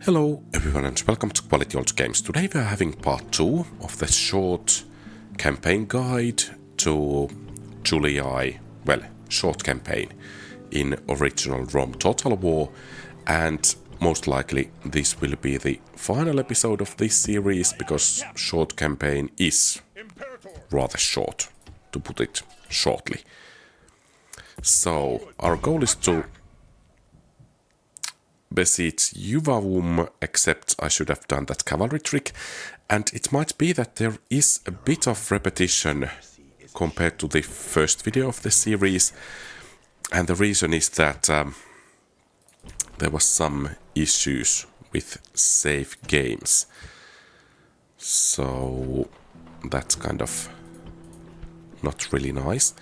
Hello everyone and welcome to Quality Old Games. Today we are having part 2 of the short campaign guide to Julii, well, short campaign in original Rome Total War, and most likely this will be the final episode of this series because short campaign is rather short, to put it shortly. So our goal is to besiege Juvaum, except I should have done that cavalry trick, and it might be that there is a bit of repetition compared to the first video of the series, and the reason is that there was some issues with save games, so that's kind of not really nice,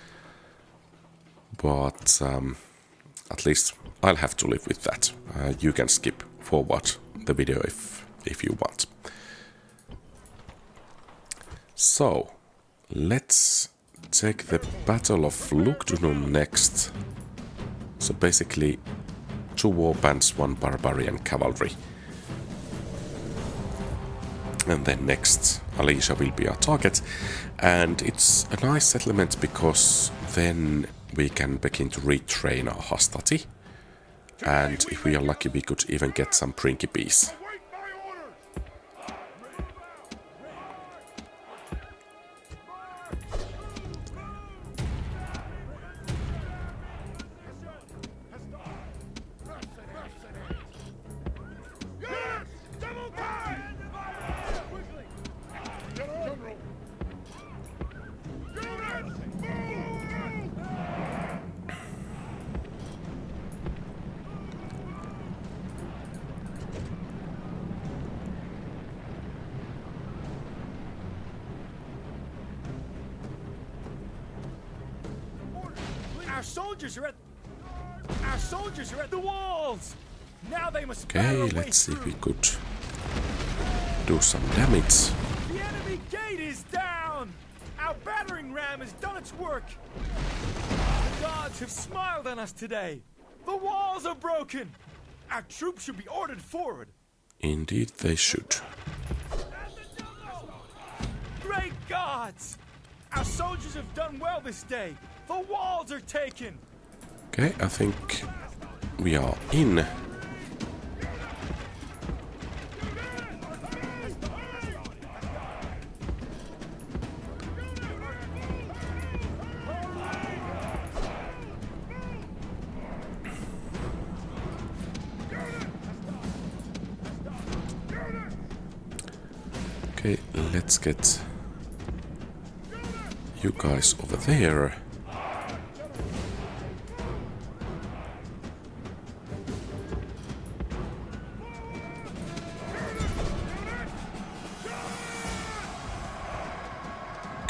but at least I'll have to live with that. You can skip forward the video if you want. So, let's take the Battle of Lugdunum next. So basically, 2 warbands, 1 barbarian cavalry. And then next, Alesia will be our target. And it's a nice settlement because then we can begin to retrain our hastati. And if we are lucky, we could even get some principes. Our soldiers are at the walls. Now they must. Okay, let's see if we could do some damage. The enemy gate is down. Our battering ram has done its work. The gods have smiled on us today. The walls are broken. Our troops should be ordered forward. Indeed, they should. Great gods! Our soldiers have done well this day. The walls are taken. Okay, I think we are in. Okay, let's get you guys over there.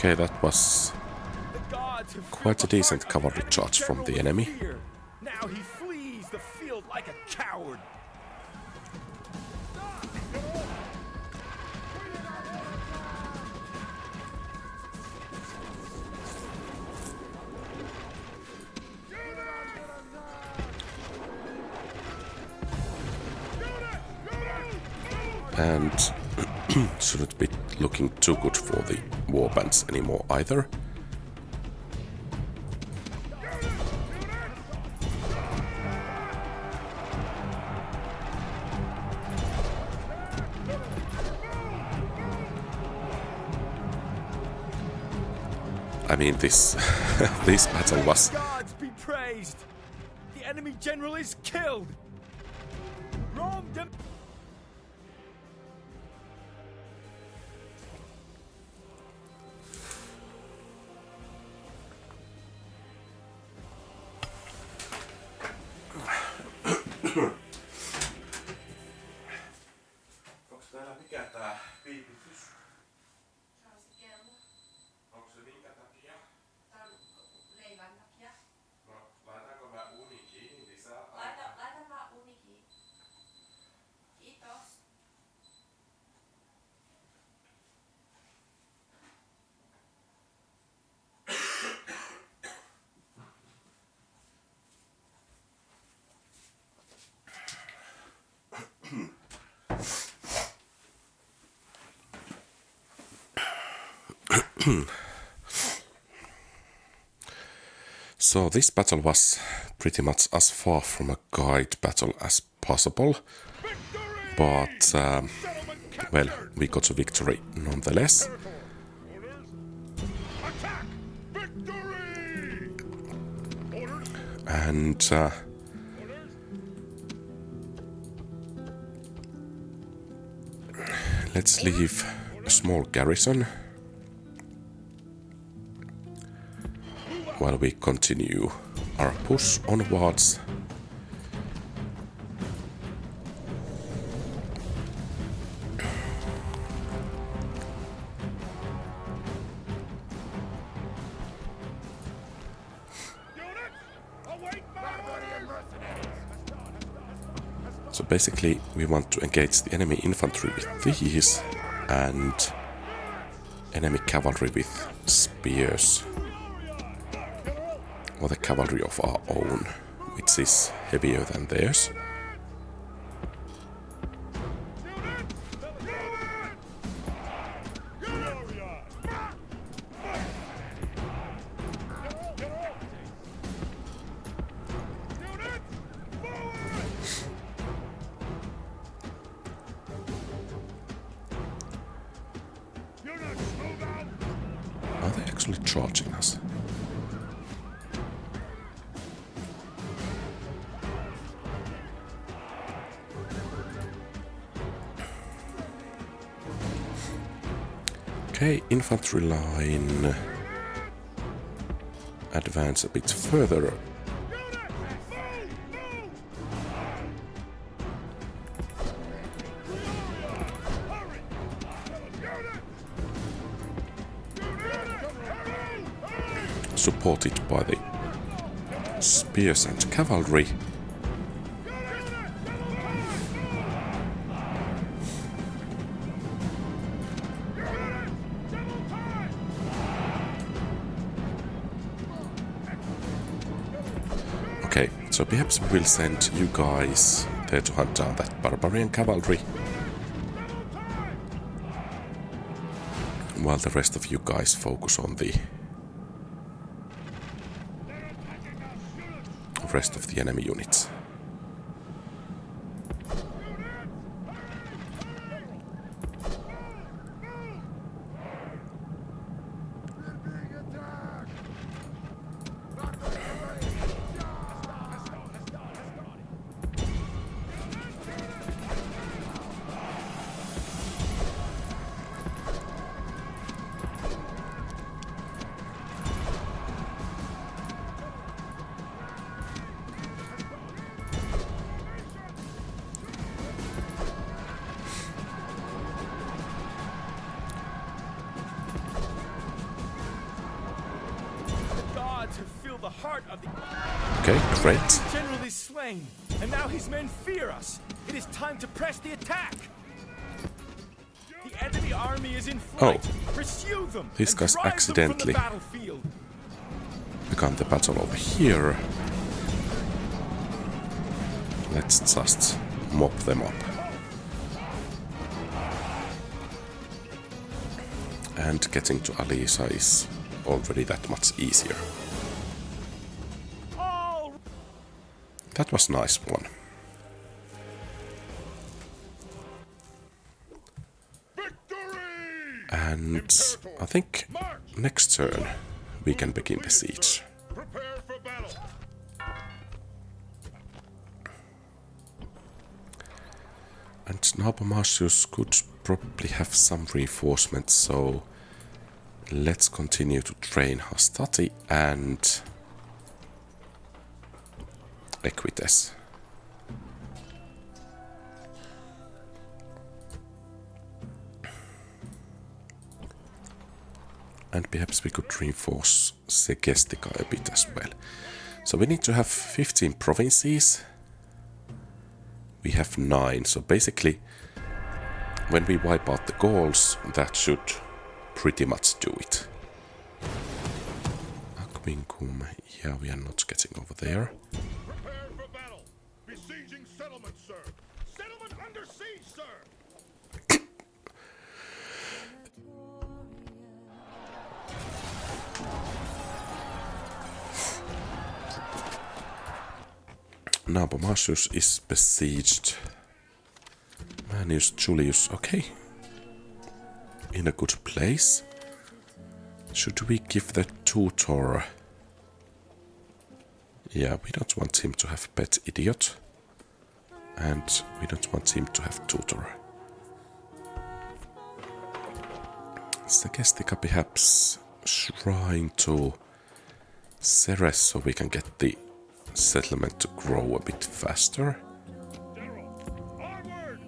Okay, that was quite a decent cavalry charge from the enemy. Now he flees the field like a coward. And shouldn't be looking too good for the warbands anymore either. I mean, this this battle was. Gods be praised. The enemy general is killed. Rome. Onks täällä mikä tää viipitys? Se on se kello. Onko se minkä takia? Tää on leivän takia. No, laitanko mä uunin kiinni lisää? Laita vaan uni kiinni. So this battle was pretty much as far from a guide battle as possible, but well, we got a victory nonetheless. And let's leave a small garrison while we continue our push onwards. So basically we want to engage the enemy infantry with these and enemy cavalry with spears. Or the cavalry of our own, which is heavier than theirs. Are they actually charging us? Okay, infantry line. Advance a bit further. Supported by the spears and cavalry. Okay, so perhaps we will send you guys there to hunt down that barbarian cavalry, while the rest of you guys focus on the rest of the enemy units. The heart of the Okay, great. general is slain, and now his men fear us. It is time to press the attack. The enemy army is in flight. Pursue them. These and guys drive them accidentally from the battlefield. began the battle over here. Let's just mop them up. And getting to Alesia is already that much easier. That was a nice one. And I think next turn we can begin the siege. And Nabomasius could probably have some reinforcements, so let's continue to train Hastati and Equites. And perhaps we could reinforce Segestica a bit as well. So we need to have 15 provinces. We have 9, so basically when we wipe out the Gauls, that should pretty much do it. Aquinkum, yeah, we are not getting over there. Prepare for battle. Besieging settlement, sir. Settlement under siege, sir. Nabomasus is besieged. Manius Julius, okay. In a good place. Should we give the tutor? Yeah, we don't want him to have pet idiot. And we don't want him to have tutor. Segestica perhaps shrine to Ceres so we can get the settlement to grow a bit faster. General, onward!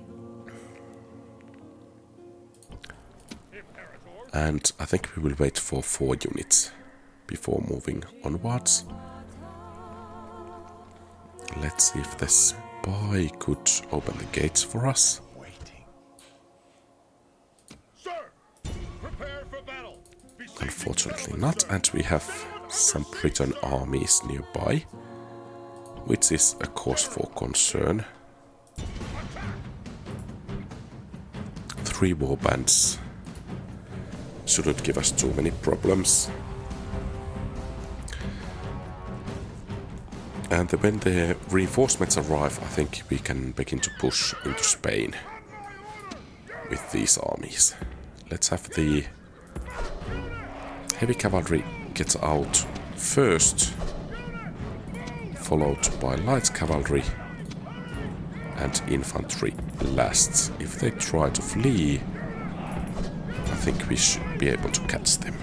Imperator, And I think we will wait for 4 units before moving onwards. Let's see if the spy could open the gates for us. sir! Prepare for battle! Besieging Unfortunately settlements, not, sir. and we have some Briton armies nearby, which is a cause for concern. 3 warbands shouldn't give us too many problems. And when the reinforcements arrive, I think we can begin to push into Spain with these armies. Let's have the heavy cavalry get out first, followed by light cavalry, and infantry last. If they try to flee, I think we should be able to catch them.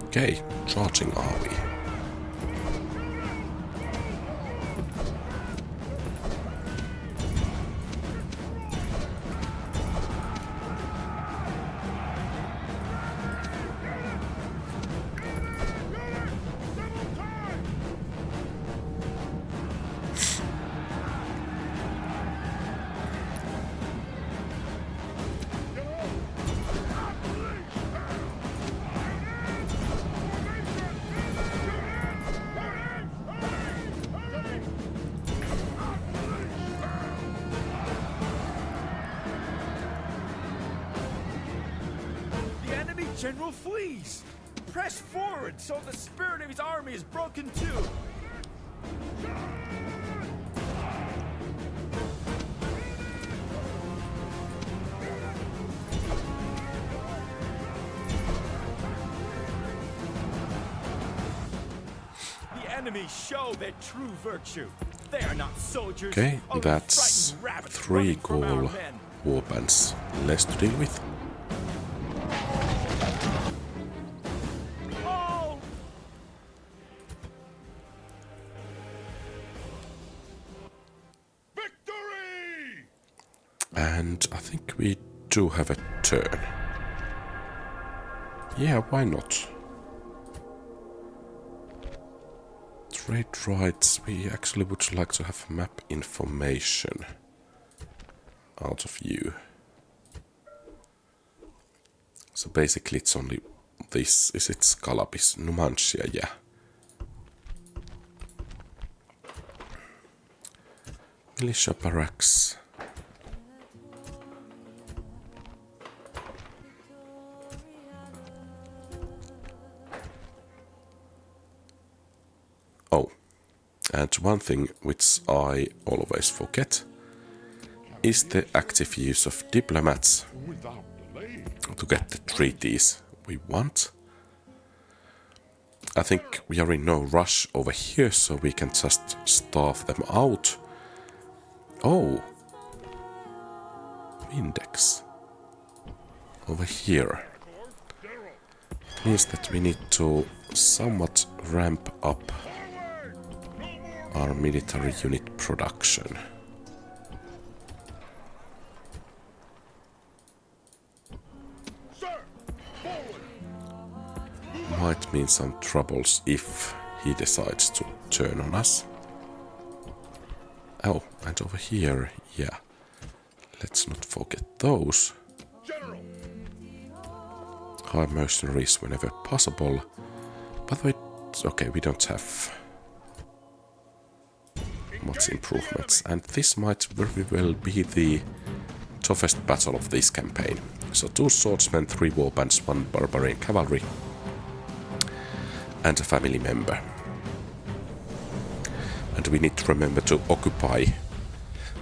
Okay, charging are we? The enemy general flees! Press forward so the spirit of his army is broken too! The enemy show their true virtue. They are not soldiers. Okay, only that's frightened rabbits 3 running from our goal men. warbands less to deal with. Oh! Victory! And I think we do have a turn. Yeah, why not? Trade rights, we actually would like to have map information out of you. So basically it's only this, is it Scalabis, Numancia, yeah. Militia barracks. Oh, and one thing which I always forget is the active use of diplomats Without delay. to get the treaties we want. I think we are in no rush over here, so we can just starve them out. Oh, index over here General, means that we need to somewhat ramp up our military unit production. might mean some troubles if he decides to turn on us. Oh, and over here, yeah. Let's not forget those. General, Hire mercenaries whenever possible. By the way, okay, we don't have much improvements. And this might very well be the toughest battle of this campaign. So 2 swordsmen, 3 warbands, 1 barbarian cavalry, and a family member. And we need to remember to occupy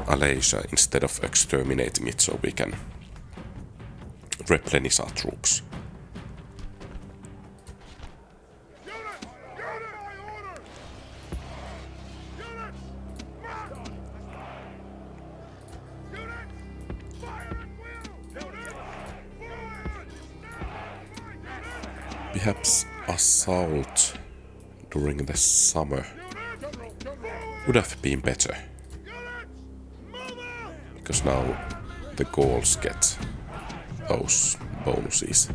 Alesia instead of exterminating it so we can replenish our troops. Perhaps assault during the summer would have been better. Because now the Gauls get those bonuses.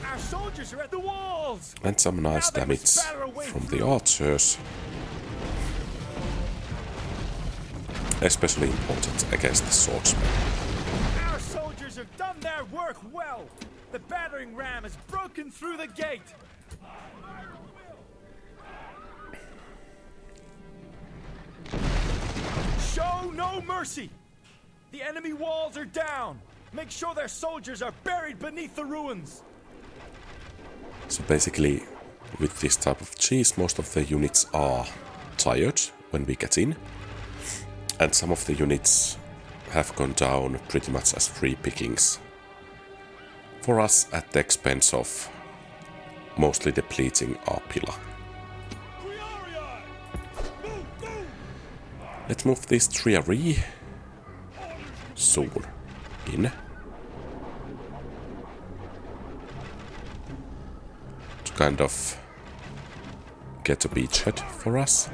Our soldiers are at the walls! And some nice damage from the archers. Especially important against the swordsmen. Our soldiers have done their work well! The battering ram has broken through the gate! Show no mercy! The enemy walls are down! Make sure their soldiers are buried beneath the ruins! So basically, with this type of cheese, most of the units are tired when we get in. And some of the units have gone down pretty much as free pickings. For us, at the expense of mostly depleting our pillar. Let's move this triarii soon in. To kind of get a beachhead for us.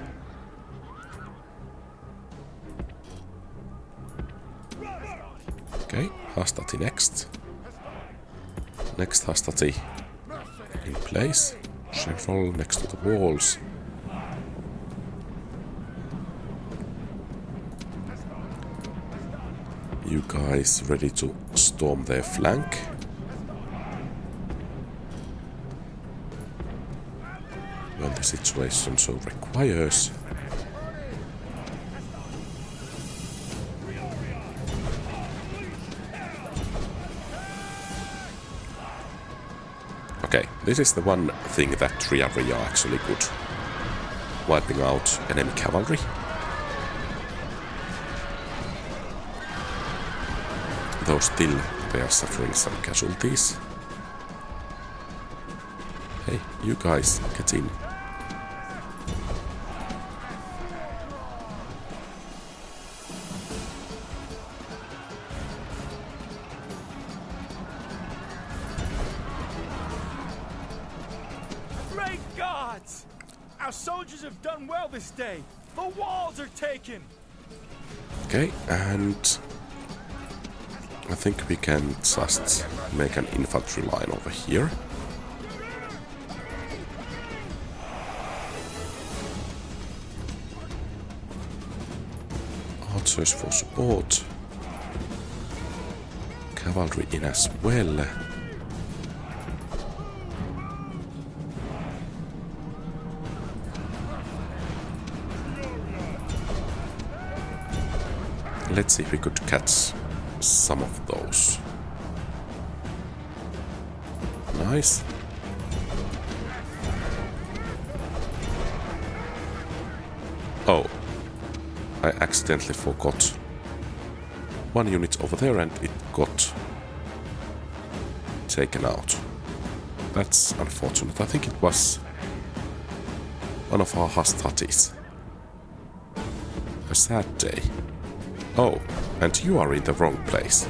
Okay, Hastati next. Next Hastati in place. General next to the walls. You guys ready to storm their flank? When the situation so requires. Okay, this is the one thing that triarii are actually good. Wiping out enemy cavalry. Though still they are suffering some casualties. Hey, you guys, get in. Great gods! Our soldiers have done well this day. The walls are taken. Okay, and I think we can just make an infantry line over here. Archers for support. Cavalry in as well. Let's see if we could catch some of those. Nice. Oh, I accidentally forgot one unit over there and it got taken out. That's unfortunate. I think it was... one of our Hastatis. A sad day. Oh, and you are in the wrong place.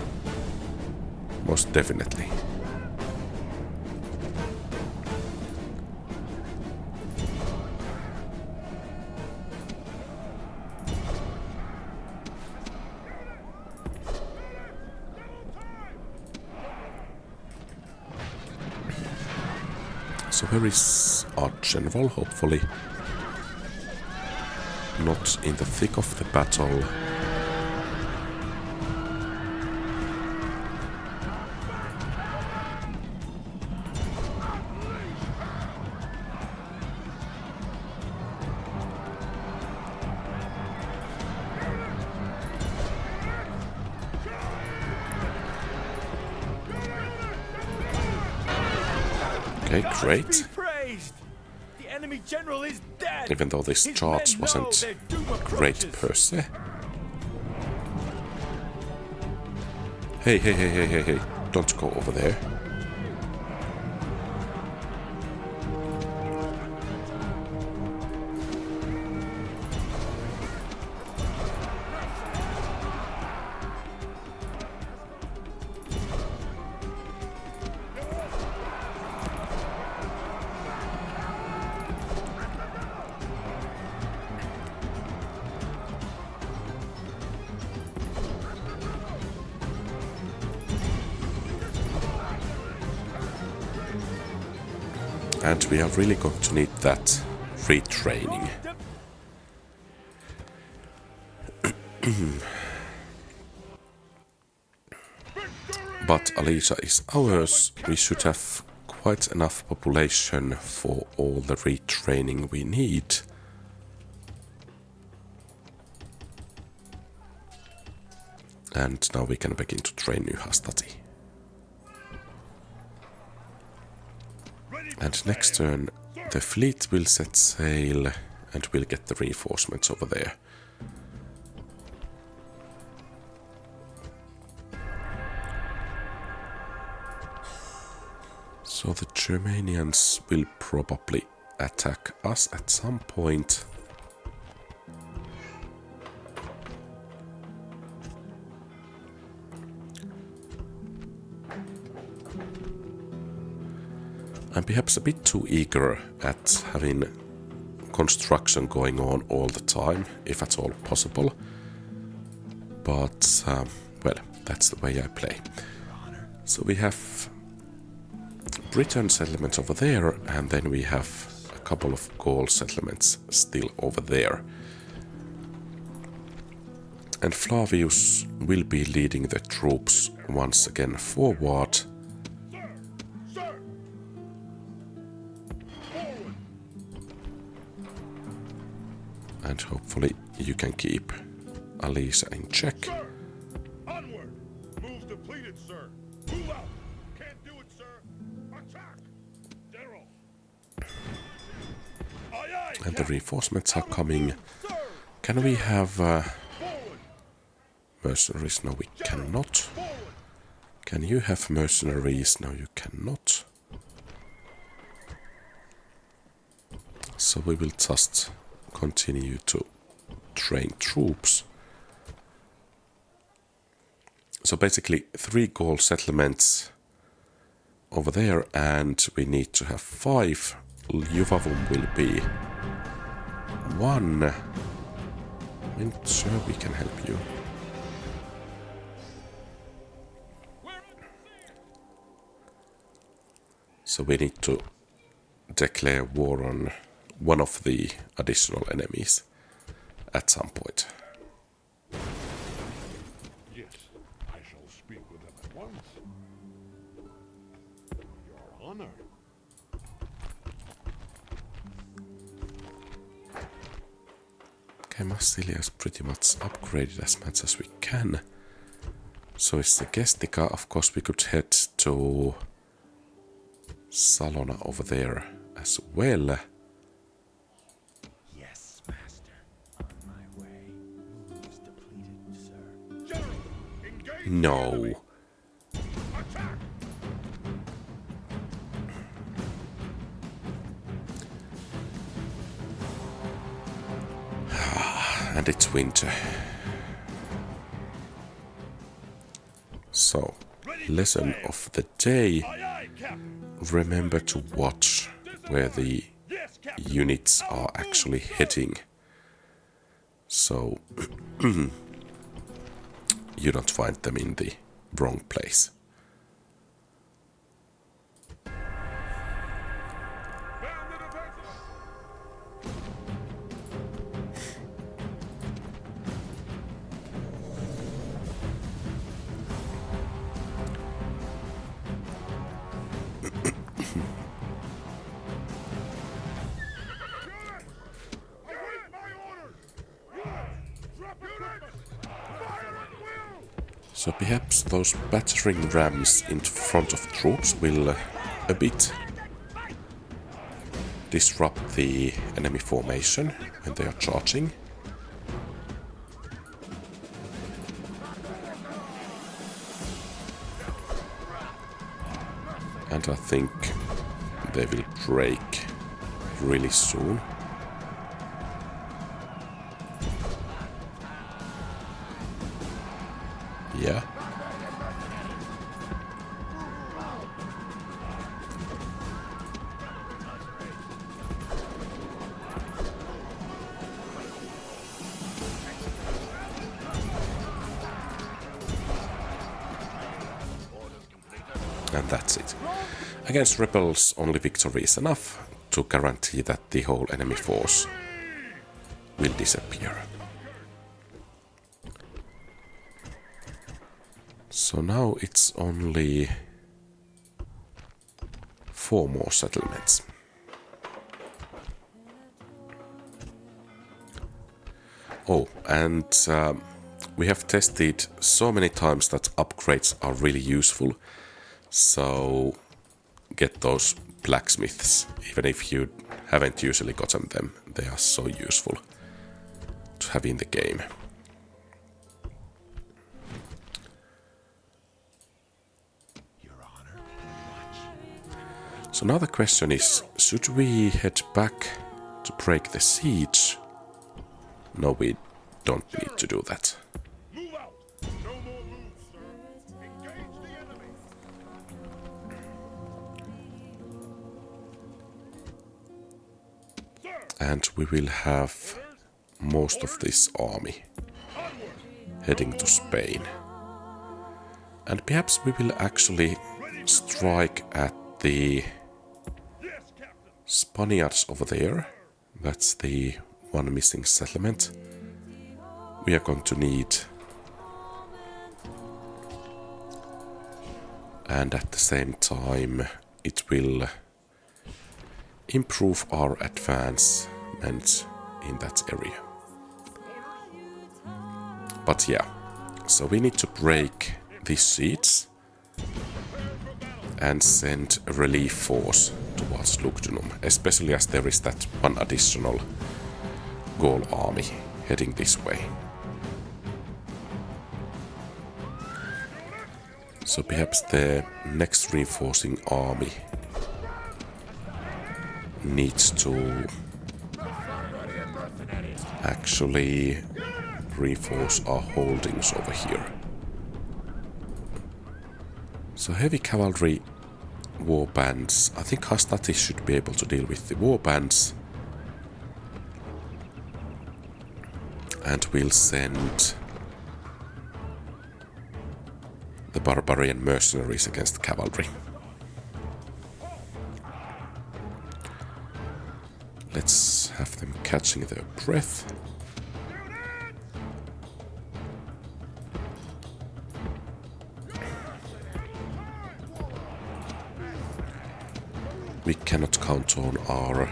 Most definitely. So where is our general? Hopefully not in the thick of the battle. Okay, great. The enemy general is dead. Even though this charge wasn't great per se. Hey, don't go over there. And we are really going to need that retraining. But Alesia is ours. We should have quite enough population for all the retraining we need. And now we can begin to train new Hastati. And next turn, the fleet will set sail and we'll get the reinforcements over there. So the Germanians will probably attack us at some point. I'm perhaps a bit too eager at having construction going on all the time, if at all possible. But, well, that's the way I play. So we have Britain settlements over there, and then we have a couple of Gaul settlements still over there. And Flavius will be leading the troops once again forward. And hopefully you can keep Alesia in check. Sir! Onward! Move depleted, sir! Move out! Can't do it, sir! Attack! General! Aye, aye! And the reinforcements are coming. Sir! Can we have Forward! mercenaries? No, we cannot. Forward! Can you have mercenaries? No, you cannot. So we will just continue to train troops. So basically 3 Gaul settlements over there, and we need to have 5. Juvavum will be 1. I'm sure we can help you. So we need to declare war on one of the additional enemies at some point. Yes, I shall speak with them at once. Your honor. Okay, Massilia is pretty much upgraded as much as we can. So is the Gestica. Of course, we could head to Salona over there as well. Yes, master. On my way. Moves depleted, sir. General, engage the No. enemy. Attack! And it's winter. So, lesson of the day. Aye, aye, Captain. Remember to watch where the Yes, Captain. units are actually heading. So you don't find them in the wrong place. Found the defenses. Await my orders. Drop units. Fire at will. So perhaps those battering rams in front of troops will a bit disrupt the enemy formation when they are charging. And I think they will break really soon. Yeah. And that's it. Against rebels, only victory is enough to guarantee that the whole enemy force will disappear. So now it's only 4 more settlements. Oh, and we have tested so many times that upgrades are really useful. So get those blacksmiths, even if you haven't usually gotten them. They are so useful to have in the game. So now the question is, should we head back to break the siege? No, we don't need to do that. Move out. No more moves, sir. Engage the enemy. Sir. And we will have most of this army Onward. heading to Spain. And perhaps we will actually strike at the Yes, Captain. Spaniards over there. That's the one missing settlement. We are going to need. And at the same time, it will improve our advancement in that area. But yeah, so we need to break these siege and send a relief force towards Lugdunum, especially as there is that one additional Gaul army heading this way. So perhaps the next reinforcing army needs to actually reinforce our holdings over here. So heavy cavalry war bands. I think Hastati should be able to deal with the war bands. And we'll send the barbarian mercenaries against cavalry. Let's have them catching their breath. We cannot count on our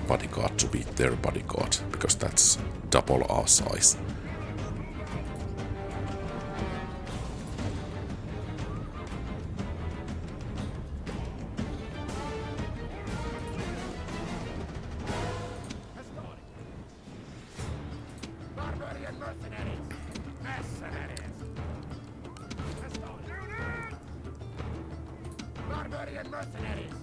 bodyguard to beat their bodyguard, because that's double our size. Barbarian mercenaries! Mercenaries! Barbarian mercenaries!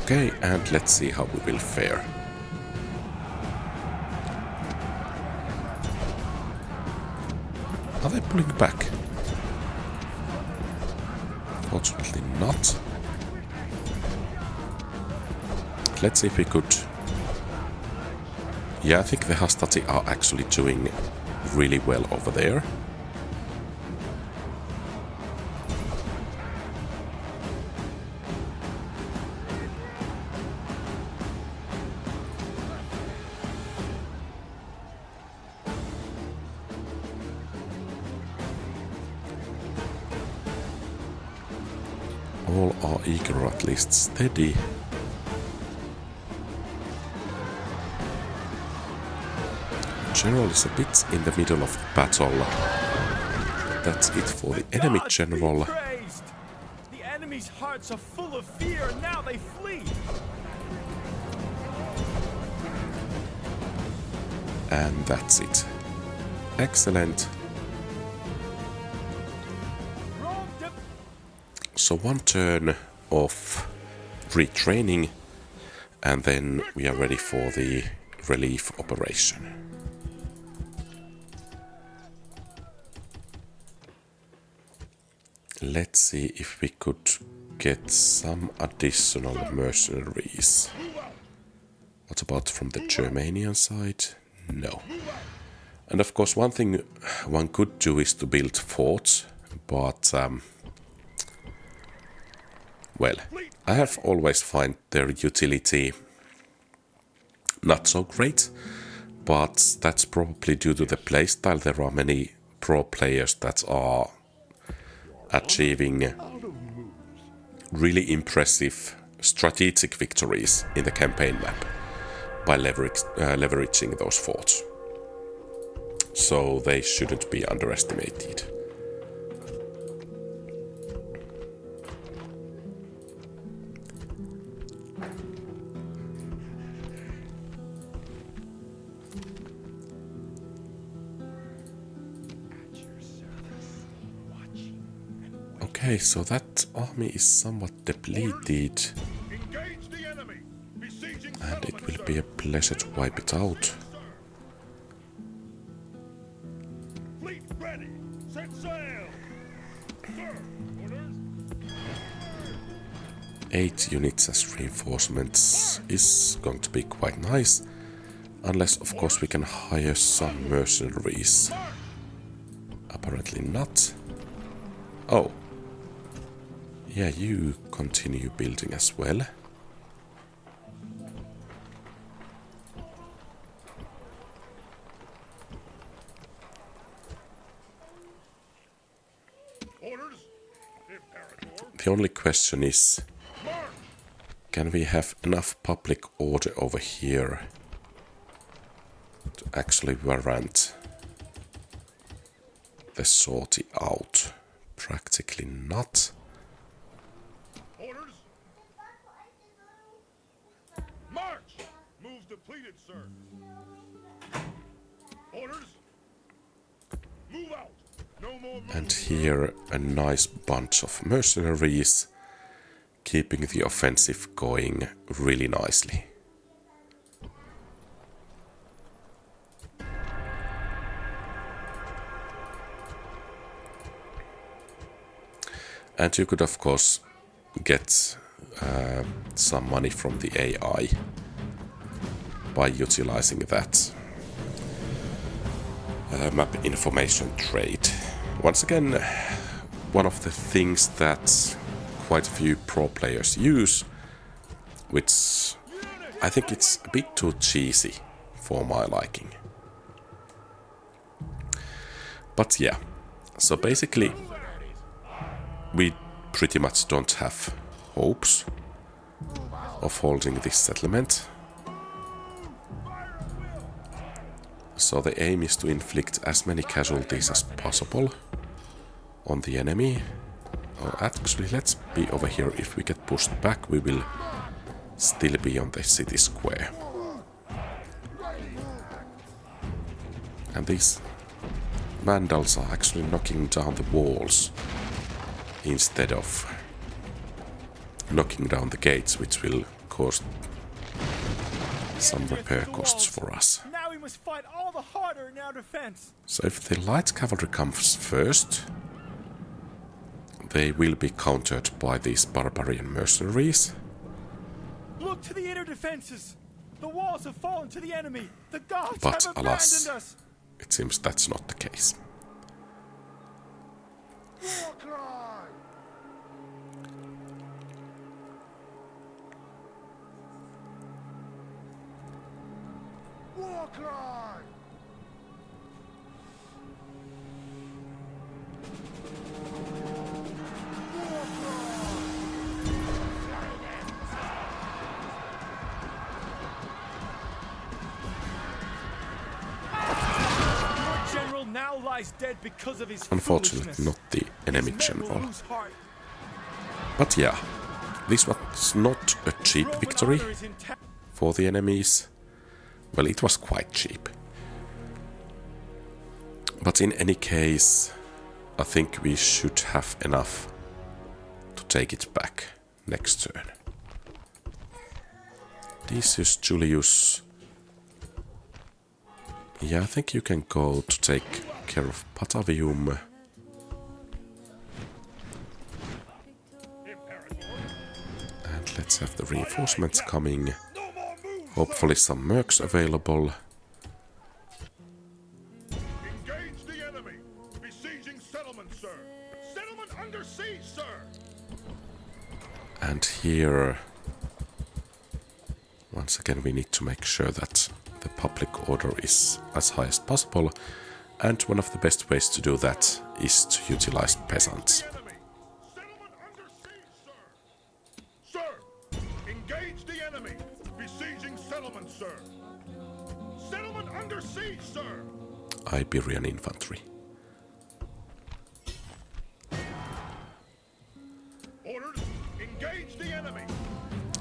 Okay, and let's see how we will fare. Are they pulling back? Fortunately not. Let's see if we could... Yeah, I think the Hastati are actually doing really well over there. All are eager, or at least steady. General is a bit in the middle of the battle. That's it for the enemy God be general. praised! The enemy's hearts are full of fear, and now they flee. And that's it. Excellent. Rome de- So one turn of retraining, and then we are ready for the relief operation. Let's see if we could get some additional mercenaries. What about from the Germanian side? No. And of course, one thing one could do is to build forts, but well, I have always found their utility not so great, but that's probably due to the playstyle. There are many pro players that are achieving really impressive strategic victories in the campaign map by leveraging those forts. So they shouldn't be underestimated. Okay, so that army is somewhat depleted, Engage the enemy. Besieging and it settlement, will sir. be a pleasure to wipe it out. Fleet ready. Set sail. Sir, orders. 8 units as reinforcements is going to be quite nice, unless of course we can hire some mercenaries. Apparently not. Oh. Yeah, you continue building as well. Orders. Imperator. The only question is, March. can we have enough public order over here to actually warrant the sortie out? Practically not. Orders. March. Move depleted, sir. Orders. Move out. No more move. And here a nice bunch of mercenaries, keeping the offensive going really nicely. And you could of course get some money from the AI by utilizing that map information trade. Once again, one of the things that quite a few pro players use, which I think it's a bit too cheesy for my liking. But yeah, so basically we pretty much don't have hopes of holding this settlement. So the aim is to inflict as many casualties as possible on the enemy. Oh, actually, let's be over here. If we get pushed back, we will still be on the city square. And these vandals are actually knocking down the walls instead of knocking down the gates, which will cause some Enemy repair through the costs walls. for us. Now we must fight all the harder in our defense. So if the light cavalry comes first, they will be countered by these barbarian mercenaries. Look to the inner defenses. The walls have fallen to the enemy. The gods But have alas, abandoned us. it seems that's not the case. War cry! War cry! War cry! Your general now lies dead because of his Unfortunately, foolishness. not the enemy His men will general. lose heart. But yeah, this was not a cheap Roman victory honor is intact. for the enemies. Well, it was quite cheap. But in any case, I think we should have enough to take it back next turn. Decius Julius. Yeah, I think you can go to take care of Patavium. And let's have the reinforcements coming. No more moves! Hopefully some mercs available. Engage the enemy! Besieging settlement, sir! Settlement under siege, sir! And here, once again, we need to make sure that the public order is as high as possible. And one of the best ways to do that is to utilize peasants. Enemy! Settlement under siege, sir! Sir! Engage the enemy! Besieging settlement, sir! Settlement under siege, sir! Iberian infantry. Orders! Engage the enemy!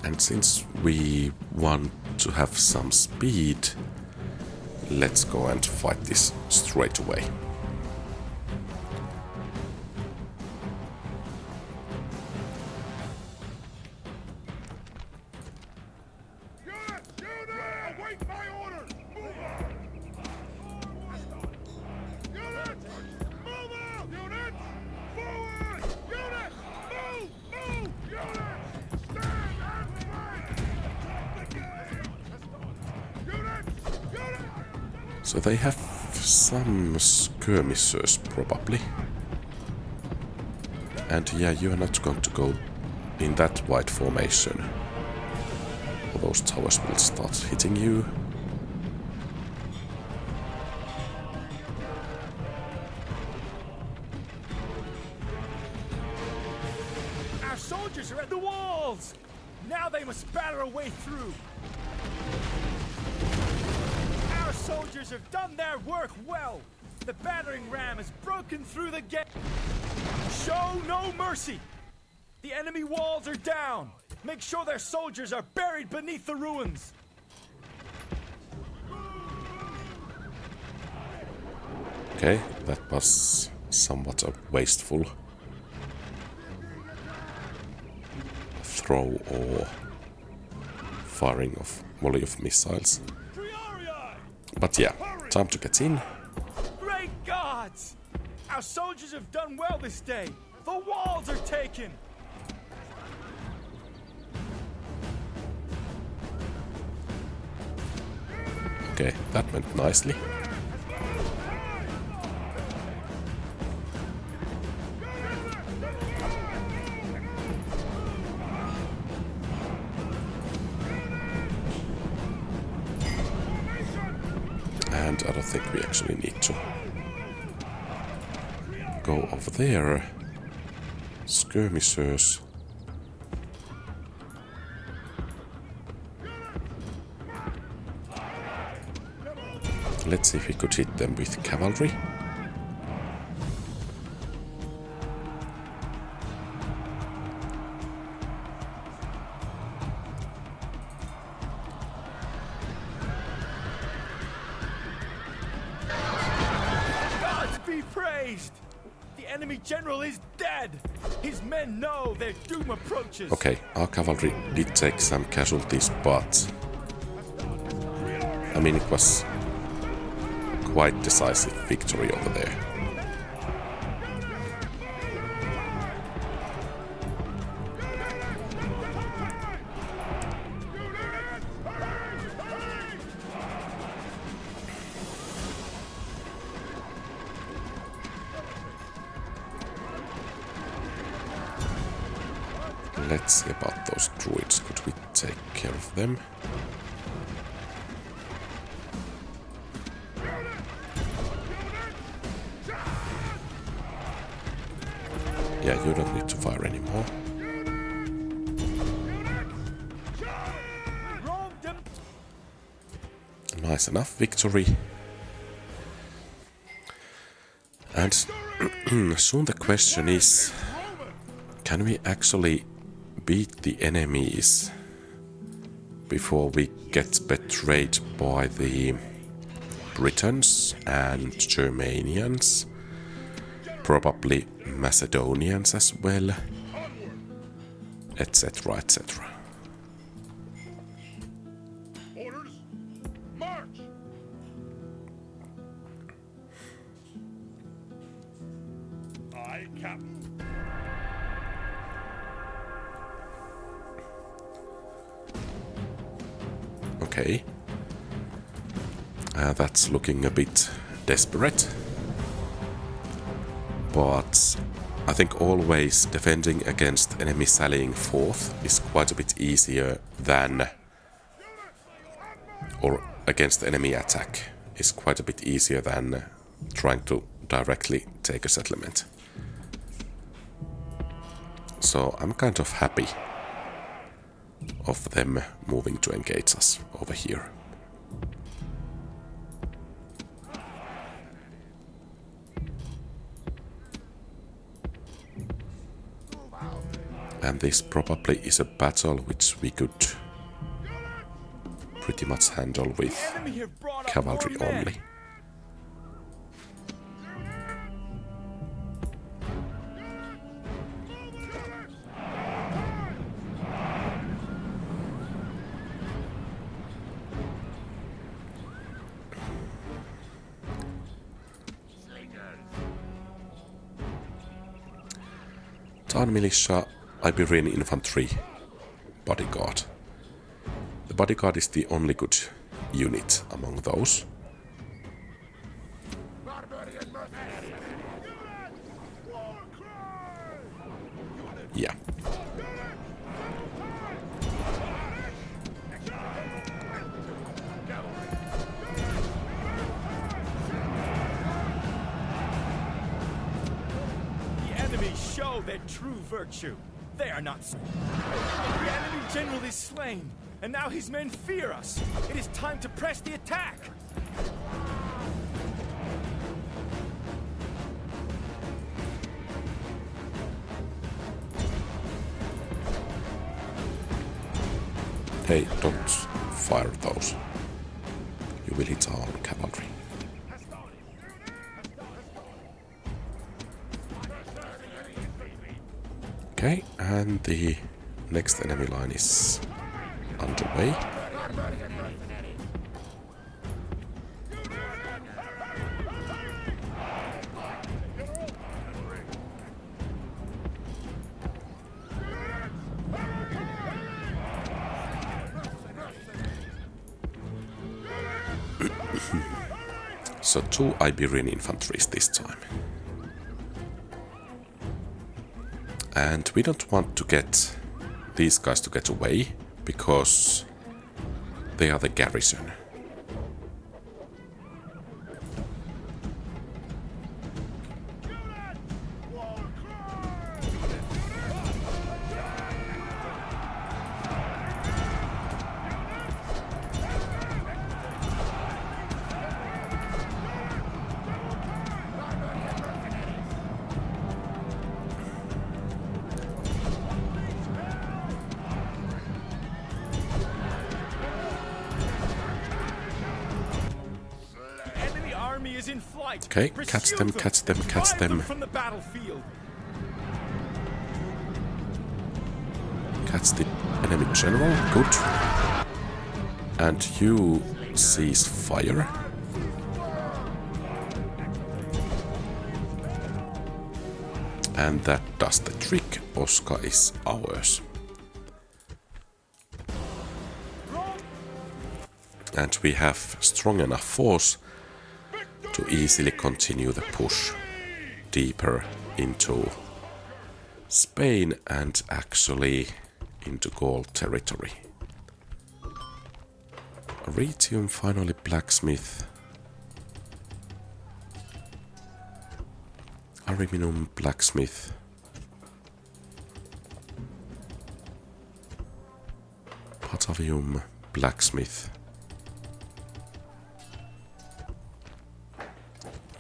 And since we want to have some speed, let's go and fight this straight away. Units! Units! Await my orders! Move out! Units! Move out! Units! Forward! Units! Move! Move! Units! Stand and fight! Units! Units! So they have some skirmishers probably. And yeah, you are not going to go in that wide formation. Or those towers will start hitting you. Our soldiers are at the walls. Now they must batter a way through. Our soldiers have done their work well. The battering ram has broken through the gate. Show no mercy. The enemy walls are down. Make sure their soldiers are buried beneath the ruins. Okay, that was somewhat a wasteful throw or firing of volley of missiles. But yeah, time to get in. Great gods! Our soldiers have done well this day. The walls are taken. Okay, that went nicely. And I don't think we actually need to go over there. Skirmishers. Let's see if we could hit them with cavalry. Gods be praised! The The enemy general is dead! His men know their doom approaches! Okay, our cavalry did take some casualties, but I mean, it was quite decisive victory over there. Let's see about those druids. Could we take care of them? Yeah, you don't need to fire anymore. Nice enough victory. And soon the question is, can we actually beat the enemies before we get betrayed by the Britons and Germanians? Probably Macedonians as well, etc., etc. Orders, march! Aye, Captain. Okay. That's looking a bit desperate. But I think always defending against enemy sallying forth is quite a bit easier than... or against enemy attack is quite a bit easier than trying to directly take a settlement. So I'm kind of happy of them moving to engage us over here. And this probably is a battle which we could pretty much handle with cavalry only. Town militia, Iberian infantry, bodyguard. The bodyguard is the only good unit among those. Yeah. Show their true virtue. They are not. The enemy general is slain, and now his men fear us. It is time to press the attack. Hey, don't fire those. You will hit our cavalry. Okay, and the next enemy line is underway. So 2 Iberian infantries this time. And we don't want to get these guys to get away, because they are the garrison. is in flight. Okay, Pursue catch them, catch them, catch Drive them. from the battlefield. Catch the enemy general. Good. And you cease fire. And that does the trick. Oscar is ours. And we have strong enough force to easily continue the push deeper into Spain and actually into Gaul territory. Retium, finally blacksmith. Aluminum, blacksmith. Patavium, blacksmith.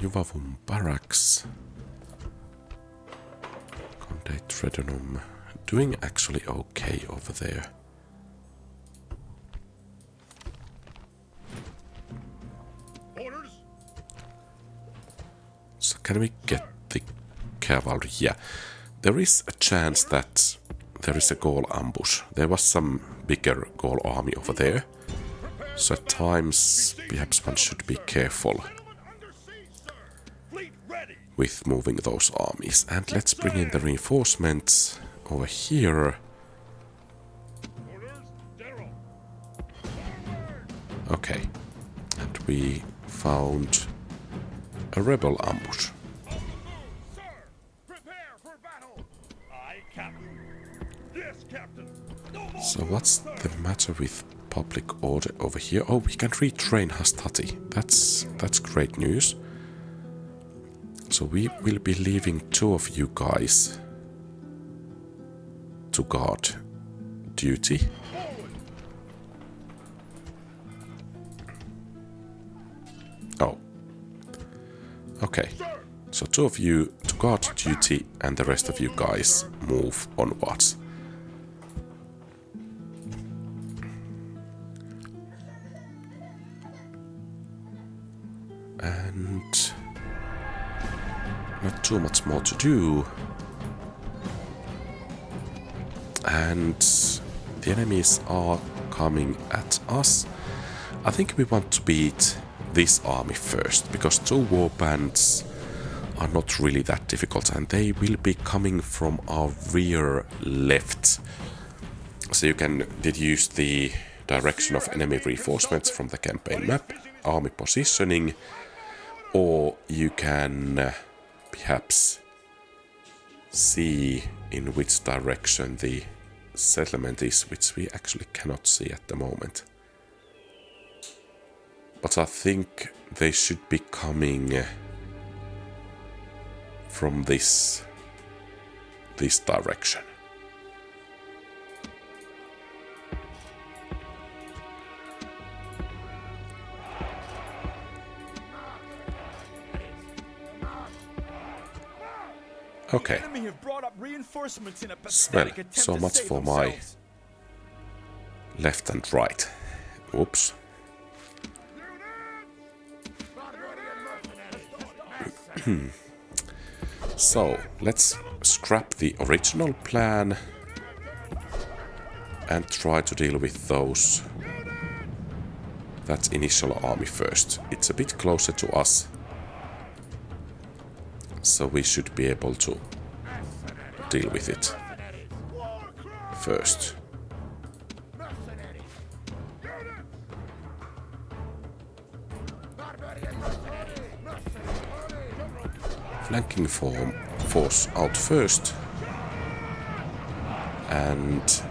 Juvavum, barracks. Conde Tredonum. Doing actually okay over there. Orders? So can we get the cavalry? Yeah. There is a chance that there is a Gaul ambush. There was some bigger Gaul army over there. So at times perhaps one should be careful with moving those armies. And let's bring in the reinforcements over here. Okay. And we found a rebel ambush. So what's the matter with public order over here? Oh, we can retrain Hastati. That's great news. So we will be leaving 2 of you guys to guard duty. Oh. Okay. So 2 of you to guard duty and the rest of you guys move onwards. And not too much more to do. And the enemies are coming at us. I think we want to beat this army first, because 2 war bands are not really that difficult, and they will be coming from our rear left. So you can deduce the direction of enemy reinforcements from the campaign map, army positioning, or you can perhaps see in which direction the settlement is, which we actually cannot see at the moment. But I think they should be coming from this direction. Okay. Well, so much for my left and right. Oops. So, let's scrap the original plan and try to deal with that initial army first. It's a bit closer to us, so we should be able to deal with it first. Flanking force out first, and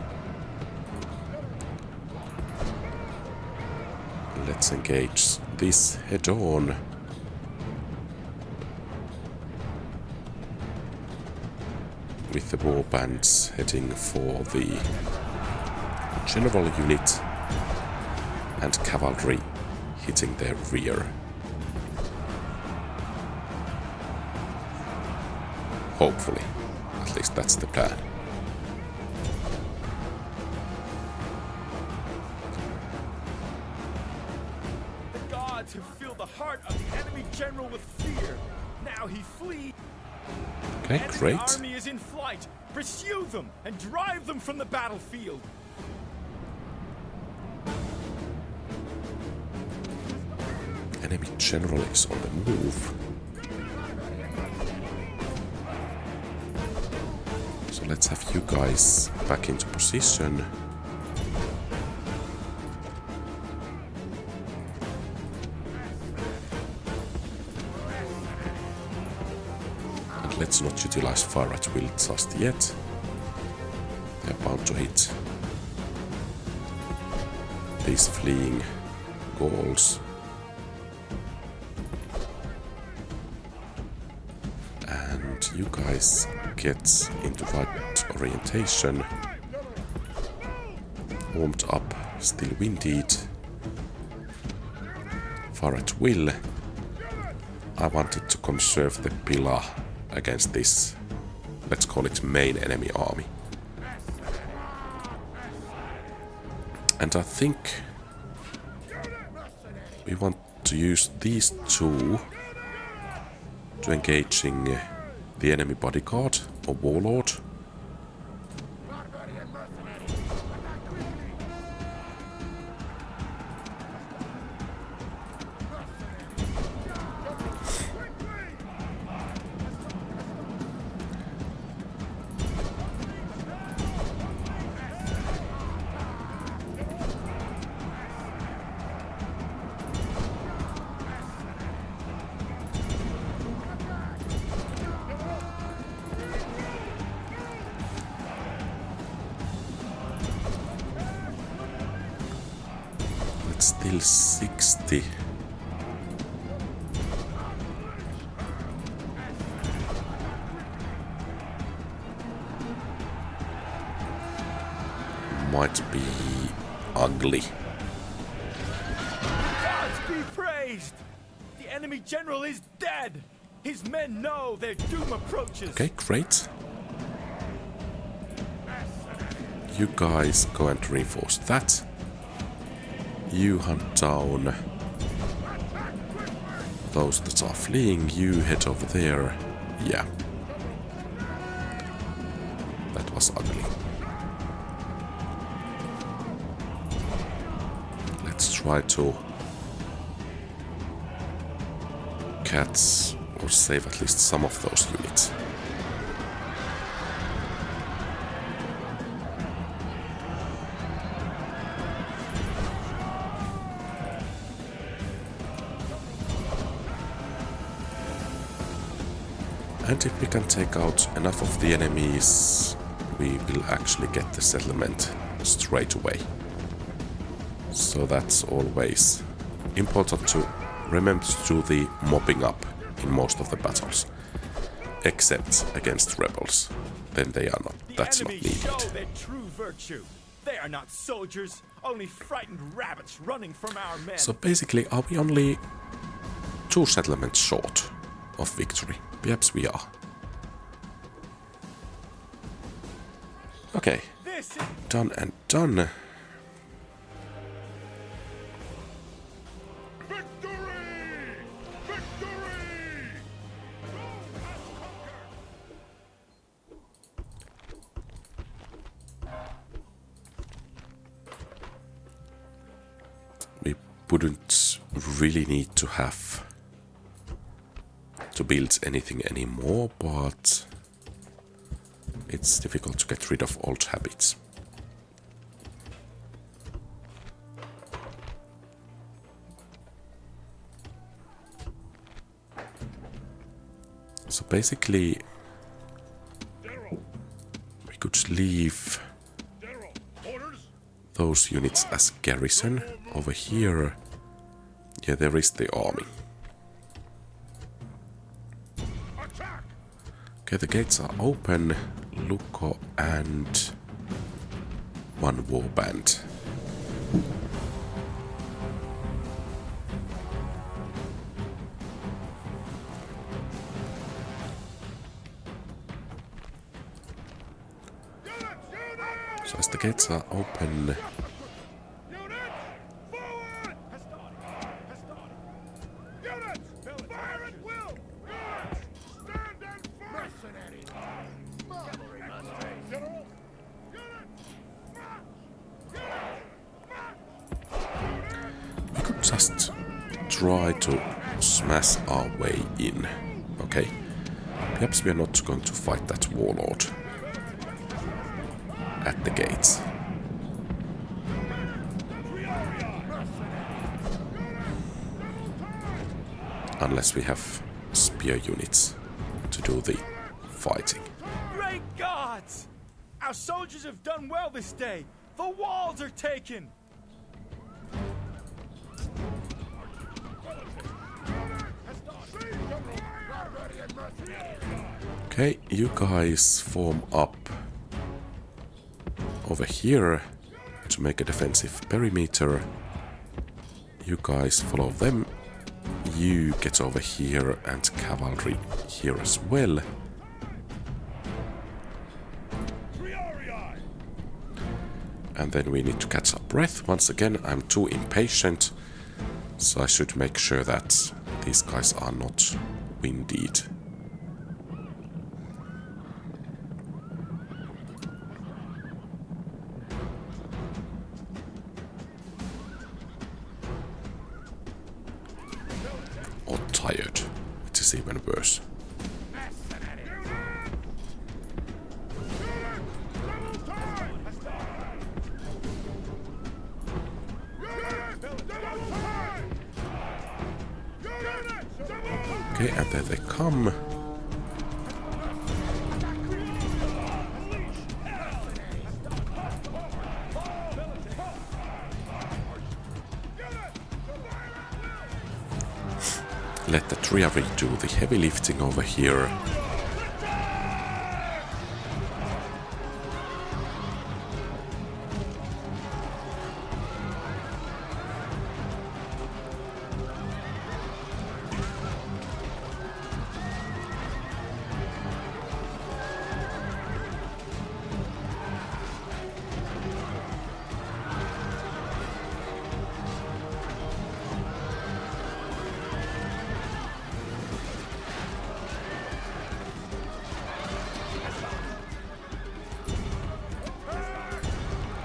let's engage this head on. With the war bands heading for the general unit and cavalry hitting their rear. Hopefully. At least that's the plan. The gods gods have filled the heart of the enemy general with fear. Now he flees. Okay, Enemy great. army is in flight. Pursue them and drive them from the battlefield. Enemy general is on the move. So let's have you guys back into position. And let's not utilize fire at will just yet. They're bound to hit these fleeing Gauls. And you guys get into right orientation. Warmed up, still winded. Fire at will. I wanted to conserve the pillar against this, let's call it main enemy army. And I think we want to use these two to engaging the enemy bodyguard or warlord. Still 60. Might be ugly. Gods be praised! The enemy general is dead! His men know their doom approaches! Okay, great. You guys go and reinforce that. You hunt down those that are fleeing. You head over there. Yeah. That was ugly. Let's try to catch or save at least some of those units. And if we can take out enough of the enemies, we will actually get the settlement straight away. So that's always important to remember to do the mopping up in most of the battles. Except against rebels. Then they are not. That's not The enemy show needed. their true virtue. They are not soldiers, only frightened rabbits running from our men. So basically, are we only 2 settlements short of victory? Perhaps we are. Okay, This is done and done. Victory! Victory! We wouldn't really need to have to build anything anymore, but it's difficult to get rid of old habits. So basically, we could leave General, orders? those units as garrison. Over here, yeah, there is the army. Attack! Okay, the gates are open. Luko and 1 warband. So as the gates are open, Units, forward! just try to smash our way in. Okay. Perhaps we are not going to fight that warlord at the gates. Unless we have spear units to do the fighting. Great gods! Our soldiers have done well this day. The walls are taken. Okay, you guys form up over here to make a defensive perimeter. You guys follow them. You get over here and cavalry here as well. And then we need to catch our breath. Once again, I'm too impatient, so I should make sure that these guys are not winded. Or tired, which is even worse. Okay, and there they come. Let the Triavi do the heavy lifting over here.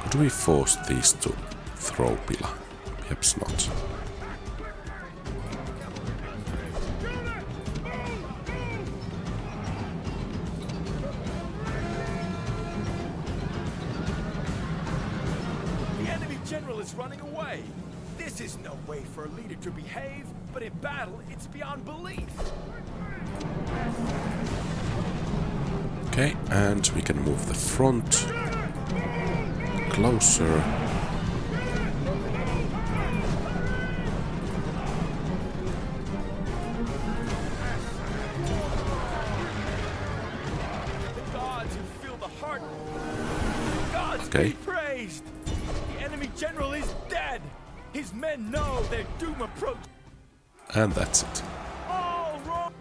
Could we force these to throw pillar? Perhaps not. The enemy general is running away. This is no way for a leader to behave, but in battle, it's beyond belief. Okay, and we can move the front closer. The gods who fill the heart. Gods Okay. be praised. The enemy general is dead. His men know their doom approaches. And that's it. All wrong.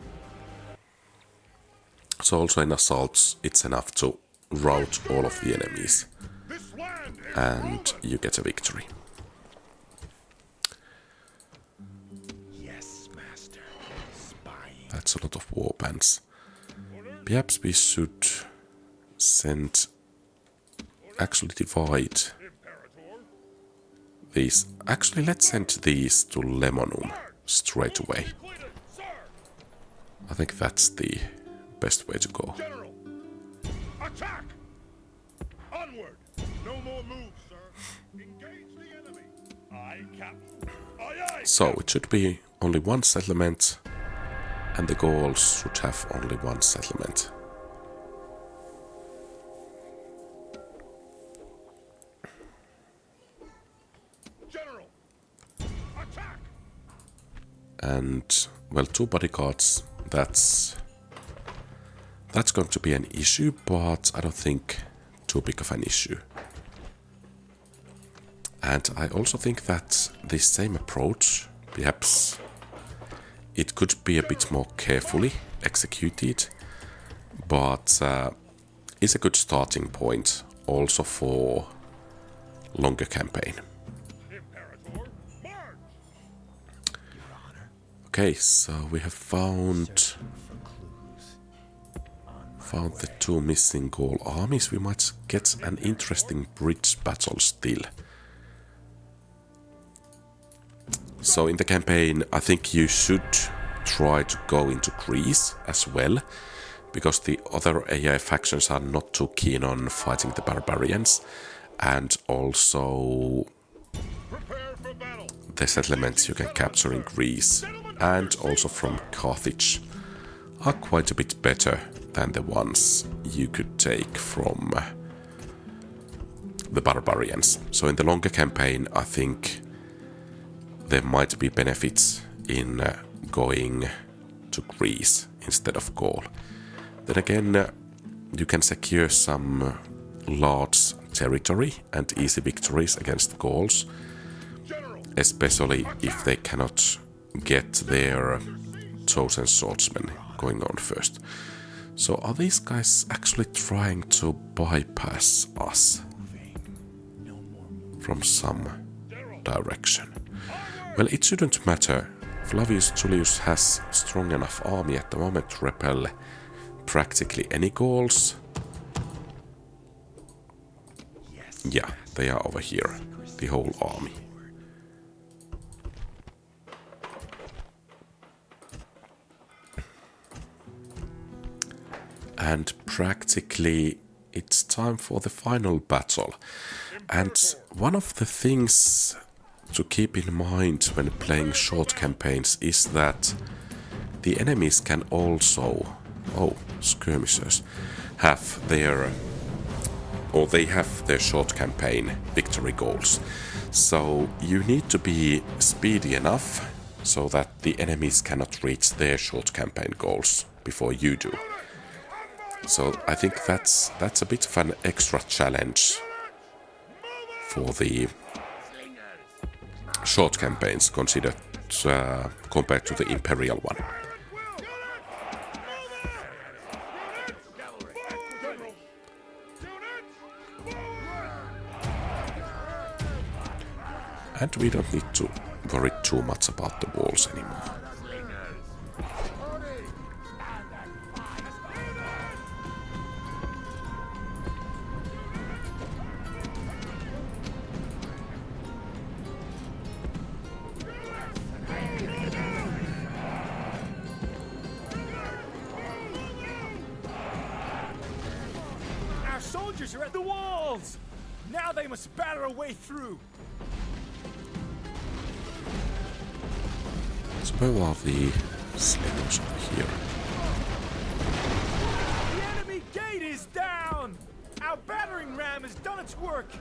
So also in assaults, it's enough to rout all of the enemies. This land is And you get a victory. Yes, master. Spying. That's a lot of war bands. Perhaps we should send... Actually divide these. Actually, let's send these to Lemonum straight away. completed, sir. I think that's the best way to go. General, attack! Onward! No more moves, sir. Engage the enemy. Aye, Captain. Aye, aye. So it should be only one settlement, and the Gauls should have only one settlement. General, attack! And well, 2 bodyguards. That's going to be an issue, but I don't think too big of an issue. And I also think that this same approach, perhaps it could be a bit more carefully executed, but is a good starting point also for longer campaign. Imperator, march! Okay, so we have found the 2 missing Gaul armies. We might get an interesting bridge battle still. So in the campaign, I think you should try to go into Greece as well, because the other AI factions are not too keen on fighting the barbarians, and also Prepare for battle. the settlements you can capture in Greece and also from Carthage are quite a bit better than the ones you could take from the barbarians. So in the longer campaign, I think there might be benefits in going to Greece instead of Gaul. Then again, you can secure some large territory and easy victories against Gauls, especially if they cannot get their chosen swordsmen going on first. So are these guys actually trying to bypass us from some direction? Well, it shouldn't matter. Flavius Julius has strong enough army at the moment to repel practically any Gauls. Yeah, they are over here, the whole army. And practically it's time for the final battle. And one of the things to keep in mind when playing short campaigns is that the enemies can also, skirmishers, have their short campaign victory goals. So you need to be speedy enough so that the enemies cannot reach their short campaign goals before you do. So I think that's a bit of an extra challenge for the short campaigns considered compared to the Imperial one. And we don't need to worry too much about the walls anymore. Our soldiers are at the walls! Now they must batter a way through! So where are the slingers over here? The enemy gate is down! Our battering ram has done its work!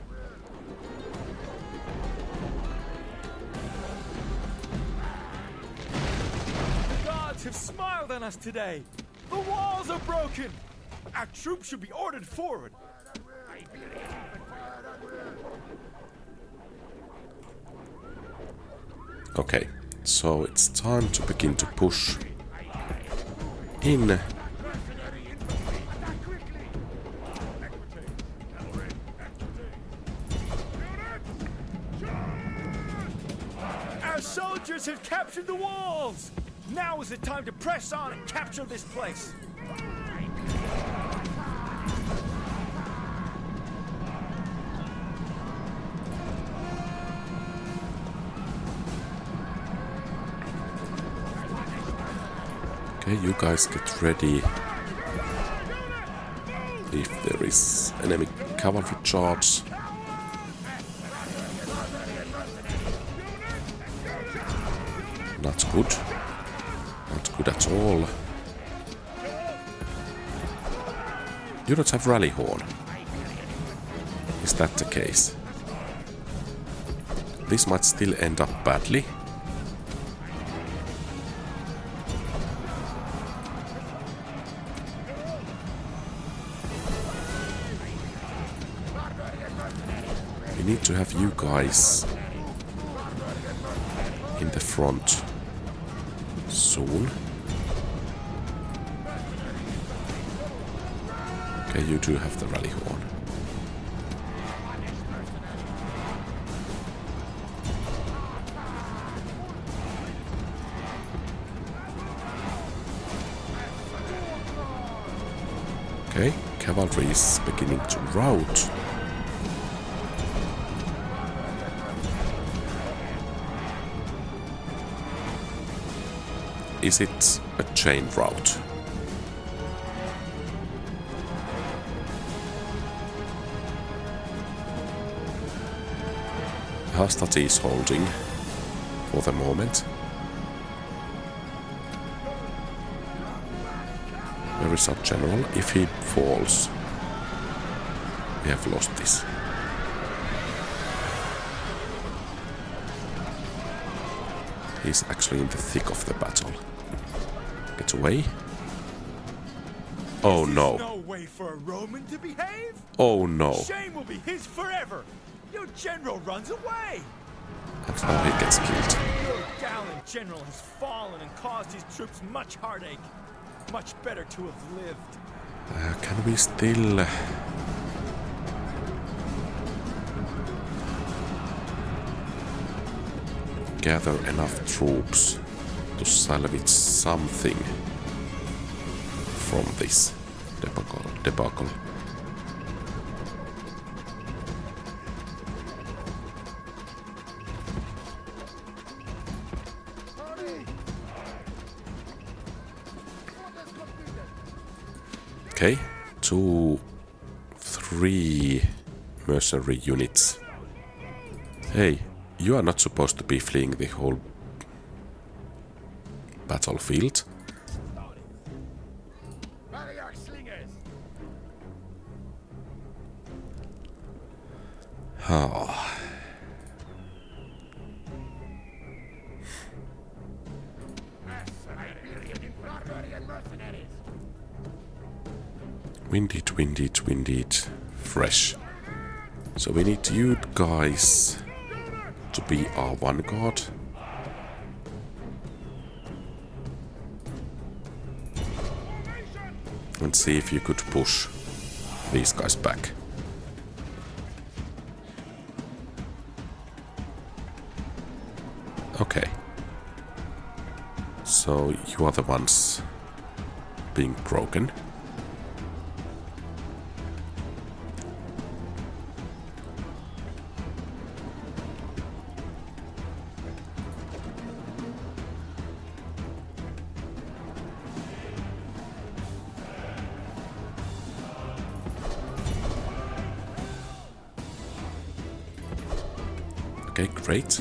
The gods have smiled on us today! The walls are broken! Our troops should be ordered forward! Okay, so it's time to begin to push in. Our soldiers have captured the walls! Now is the time to press on and capture this place! Okay, you guys get ready. If there is enemy cavalry charge. Not good. Not good at all. You don't have rally horn. Is that the case? This might still end up badly. We need to have you guys in the front soon. Okay, you do have the rally horn. Okay, cavalry is beginning to rout. is it a chain route? Hastati is holding for the moment. Where is our general? If he falls, we have lost this. He's actually in the thick of the battle. Get away. Oh no. No way for a Roman to behave. Oh no. Shame will be his forever. Your general runs away. And now he gets killed. Your gallant general has fallen and caused his troops much heartache. Much better to have lived. Can we still... gather enough troops to salvage something from this debacle? Okay, 2, 3 mercenary units. Hey, you are not supposed to be fleeing the whole battlefield. Oh. Windy, fresh. So we need you guys to be our vanguard. And see if you could push these guys back. Okay. So you are the ones being broken. Okay, great.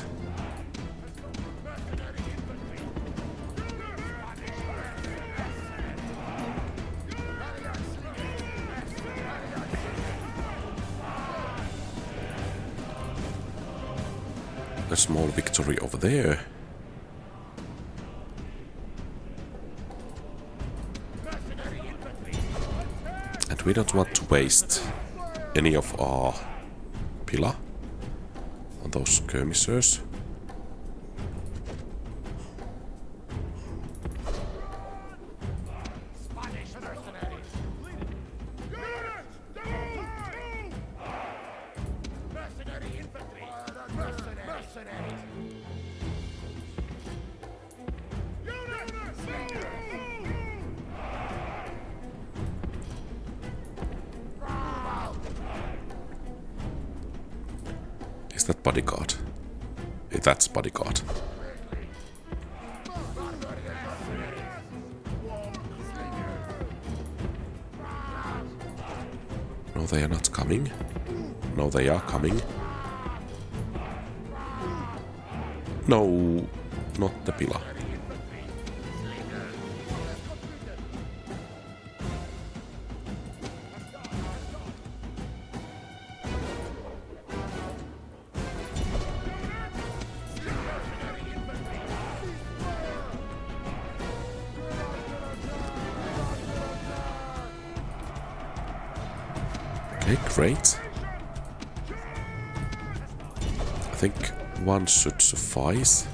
A small victory over there. And we don't want to waste any of our pillar on those skirmishers. Is that bodyguard? That's bodyguard. No, they are not coming. No, they are coming. No, not the pillar. Okay, great. I think one should suffice.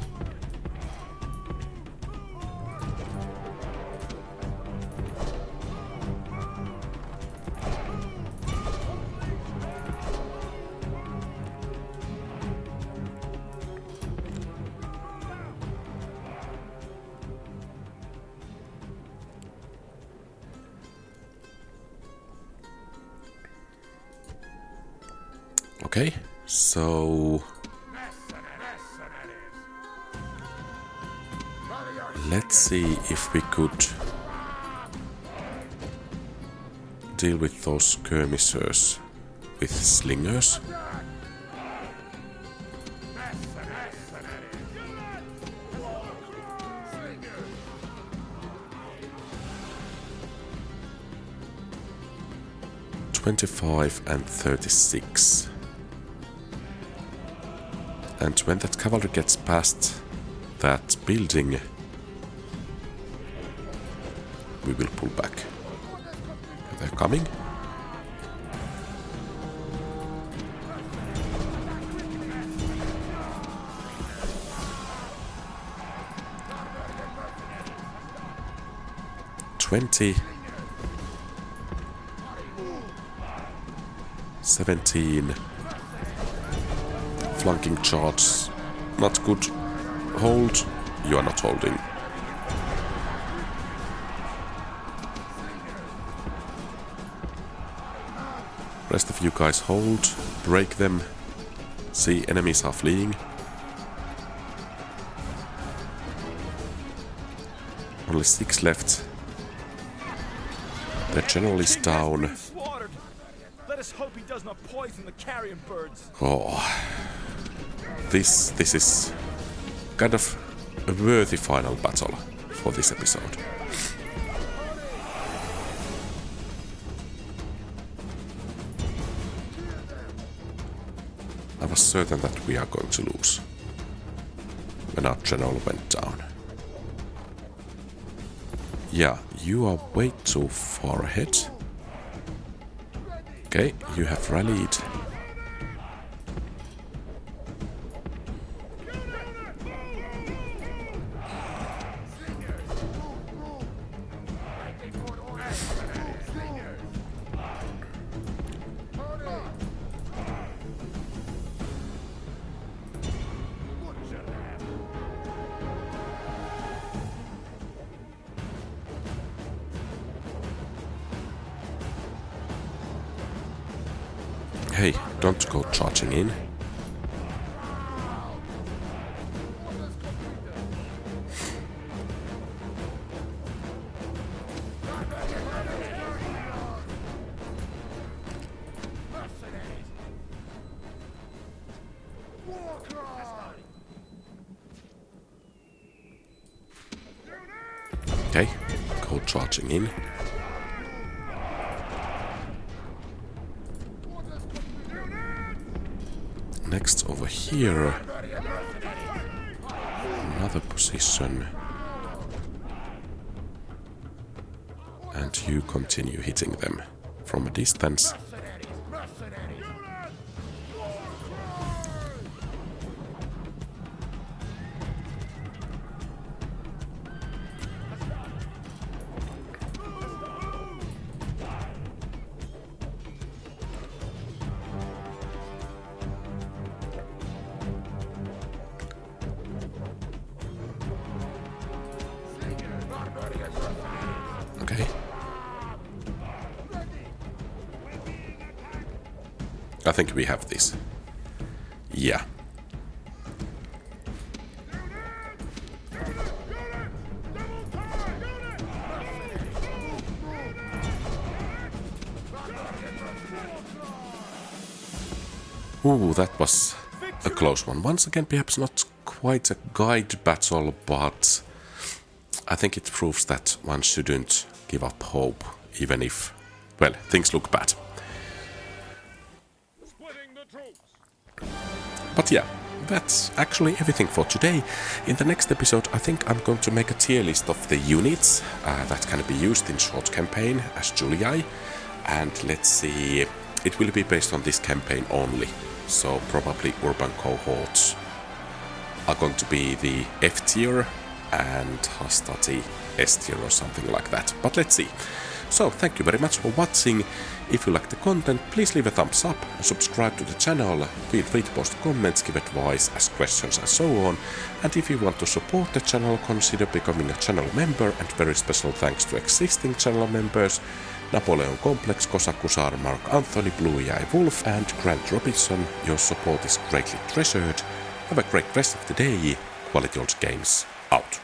Okay, so Let's see if we could deal with those skirmishers with slingers. $25 and $36. And when that cavalry gets past that building, we will pull back. They're coming. $20. 17. Flanking charge. Not good. Hold. You are not holding. Rest of you guys hold. Break them. See, enemies are fleeing. Only 6 left. The general is down. Let us hope he does not poison the carrion birds. Oh, this is kind of a worthy final battle for this episode. I was certain that we are going to lose when our general went down. Yeah, you are way too far ahead. Okay, you have rallied. Hey, don't go charging in. Okay, go charging in. Next over here, another position, and you continue hitting them from a distance. Okay. I think we have this. Yeah. Ooh, that was a close one. Once again, perhaps not quite a guide battle, but I think it proves that one shouldn't give up hope, even if, well, things look bad. But yeah, that's actually everything for today. In the next episode, I think I'm going to make a tier list of the units that can be used in short campaign as Julii. And let's see, it will be based on this campaign only. So probably urban cohorts are going to be the F tier and Hastati S tier or something like that. But let's see. So thank you very much for watching. If you like the content, please leave a thumbs up, subscribe to the channel, feel free to post comments, give advice, ask questions and so on. And if you want to support the channel, consider becoming a channel member, and very special thanks to existing channel members Napoleon Complex, Kosakusar, Mark Anthony, Blue Eye Wolf and Grant Robinson. Your support is greatly treasured. Have a great rest of the day. Quality Old Games out.